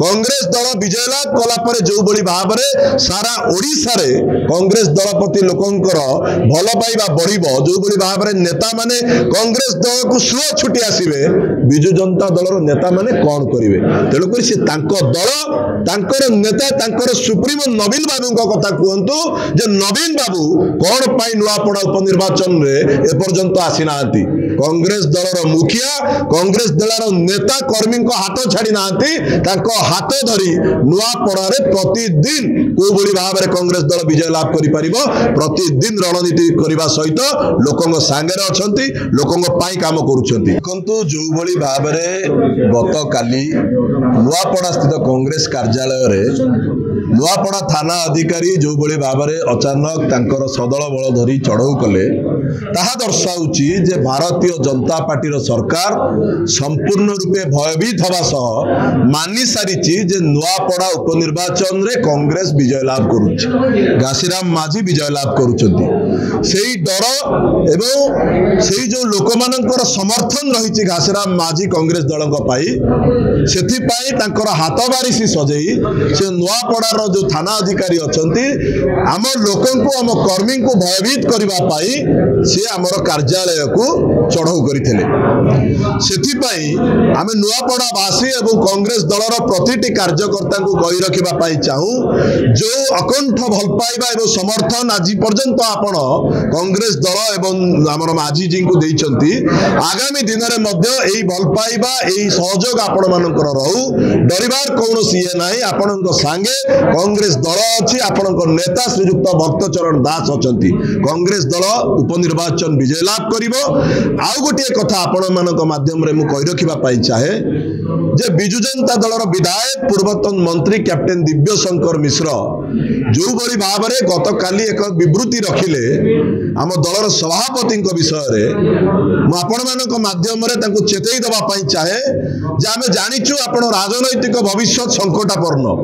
कांग्रेस दल विजय लाभ कला जो बड़ी भाव में सारा ओडिशा रे कांग्रेस दल प्रति लोकंकर भल पाइबा बढ़िबो जो बड़ी भाव में नेता माने कांग्रेस दल को स्लो छुटी आसीबे बिजु जनता दल नेता माने कौन करिवे तेणुक से दल तांकर नेता तांकर सुप्रीमो नवीन बाबू कथा कहतु जे नवीन बाबू कौन पाई नुआपड़ा उपनिर्वाचन रे एपर्यंत आसी नांती कांग्रेस दलर मुखिया कांग्रेस दलर नेता कर्मी हाथ छाड़ी ना हाथ धरी नुआपड़ा रे प्रतिदिन को बड़ी भाव में कांग्रेस दल विजय लाभ कर प्रतिदिन रणनीति करने सहित लोकों सांगे अच्छा लोकों काम करुँच जो भली भाव में गत काली नुआपड़ा स्थित कांग्रेस कार्यालय रे नुआपड़ा थाना अधिकारी जो भली भाव में अचानक तांकर सदल बल धरी चढ़ऊ कले ताहा दर्शाउची जे भारतीय जनता पार्टी सरकार संपूर्ण रूपे भयभीत हवा सह मानि सारिची जे नुआपड़ा उपनिर्वाचन रे कांग्रेस विजय लाभ करुछि घासीराम माझी विजय लाभ करुछंती सेही डर एवं सेही जो लोक मानकर समर्थन रही घासीराम माझी कांग्रेस दल सेथि पाई तांकर हाथ बारिशी सजेई से नुआपड़ार जो थाना अधिकारी अछंती आम लोकंकु आम कर्मी को भयभीत करबा पाई से आमर कार्यालय को चढ़ऊ करथिले सेथि पाई आमे नुआपड़ा वासी एवं कांग्रेस दलर प्रतिटी कार्यकर्ता को कहि रखिबा पाई चाहू जो अकंठ भल पाइबा एवं समर्थन आज पर्यंत आपण कांग्रेस दल एवं आमर माझी जी को देइचंती आगामी दिन रे मध्य एई भल पाइबा एई सहयोग आपण मानकर रहू डरिबार कोनोसी ये नाही आपणक संगे कांग्रेस दल अछि आपणक नेता श्रीयुक्त भक्तचरण दास अछंती कांग्रेस दल उपनिर्वाचन विजय लाभ करिवो आउ गोटे कथा आपण मानक माध्यम रे मु कहि रखिबा पाई चाहे जे बिजु जनता दलर विधायक पूर्वतन मंत्री कैप्टेन दिव्य शंकर मिश्र जो बड़ी भाव में गत काली एक विवृत्ति रखिले आम दलर सभापति विषय रे आपण मानक माध्यम रे तांको चेतई दबा पाई चाहे जे आमे जानिचु आपण राजनैतिक भविष्य संकटापन्न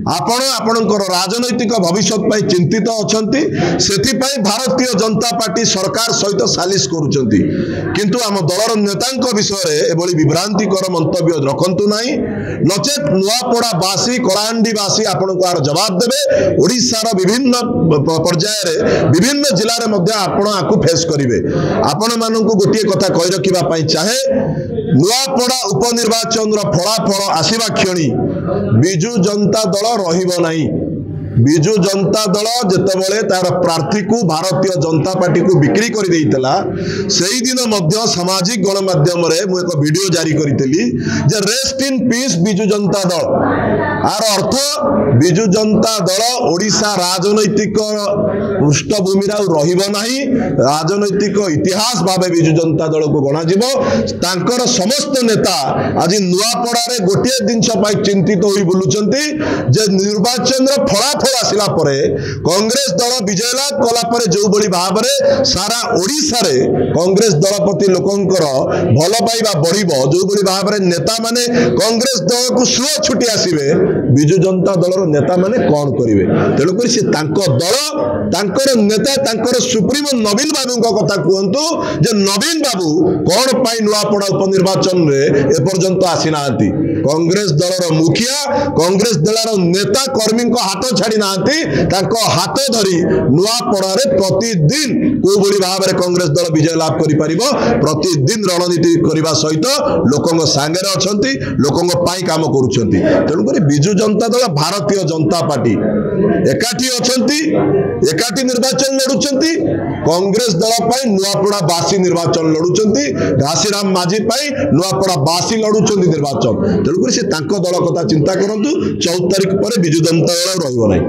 आपणकर राजनैतिक भविष्य पाई चिंतित अछंती सेथि पाई भारतीय जनता पार्टी सरकार सहित सालिश करूचंती किंतु आम दलर नेतांक विषय रे एबोली विभ्रांतिकर मंतव्य रखंतु नाही नचेत नुआपड़ा वासी कलाहांडी वासी आपण को आर जवाब देबे ओडिसा विभिन्न पर्याय रे विभिन्न जिला रे मध्य आपण आकु फेस करिवे आपण मानकु गोटे कथा कहि रखिबा पाई चाहे नुआपड़ा उपनिर्वाचन रो फलाफल आसीबा क्षणी बिजु जनता दल रहिबो नाही बिजु जनता दल जेतेबेले तार प्रार्थी को भारतीय जनता पार्टी को बिक्री कर देइतला सेही दिन मध्य सामाजिक गणमाध्यम रे मु एक वीडियो जारी करितली जे rest in peace Biju Janata Dal are अर्थ बिजु जनता दल ओडिशा राजनैतिक पृष्ठभूमि रहिबो नाही राजनैतिक इतिहास भाबे बिजु जनता दल को गणा जिवो तांकर समस्त नेता आज नुआपड़ा रे गोटे दिनस पाई चिंतित होई बुलुचंती जे निर्वाचन रे फलाफल आसिला परे कांग्रेस दल विजय लाभ कला जो बड़ी भाव में सारा ओडिशा रे कांग्रेस दल प्रति लोकंकर भल पाइबा बढ़िबो जो बड़ी भाव में नेता माने कांग्रेस दल को स्लो छुटी आसीबे बिजु जनता दलर नेता माने कौन करिवे तेणुक से दल तांकर नेता तांकर सुप्रीमो नवीन बाबू कथा कहतु जे नवीन बाबू कौन पाई नुआपड़ा उपनिर्वाचन रे एपर्यंत आसी नांती कांग्रेस दलर मुखिया कांग्रेस दलर नेता कर्मी हाथ छाड़ी ना हाथ धरी नुआपड़ा रे प्रतिदिन को बड़ी भाव में कांग्रेस दल विजय लाभ कर प्रतिदिन रणनीति करने सहित लोकों सांगे अच्छा लोकों काम करुँच तेणुक बिजु जनता दल भारतीय जनता पार्टी एकाठी अच्छा एकाठी निर्वाचन लड़ुंट कांग्रेस दल नुआपड़ा बासी निर्वाचन लड़ुंट घासीराम माझी नुआपड़ा बासी लड़ुंट निर्वाचन तेणुक से दल कथा चिंता करूँ 14 तारिख पर बिजु जनता दल रही।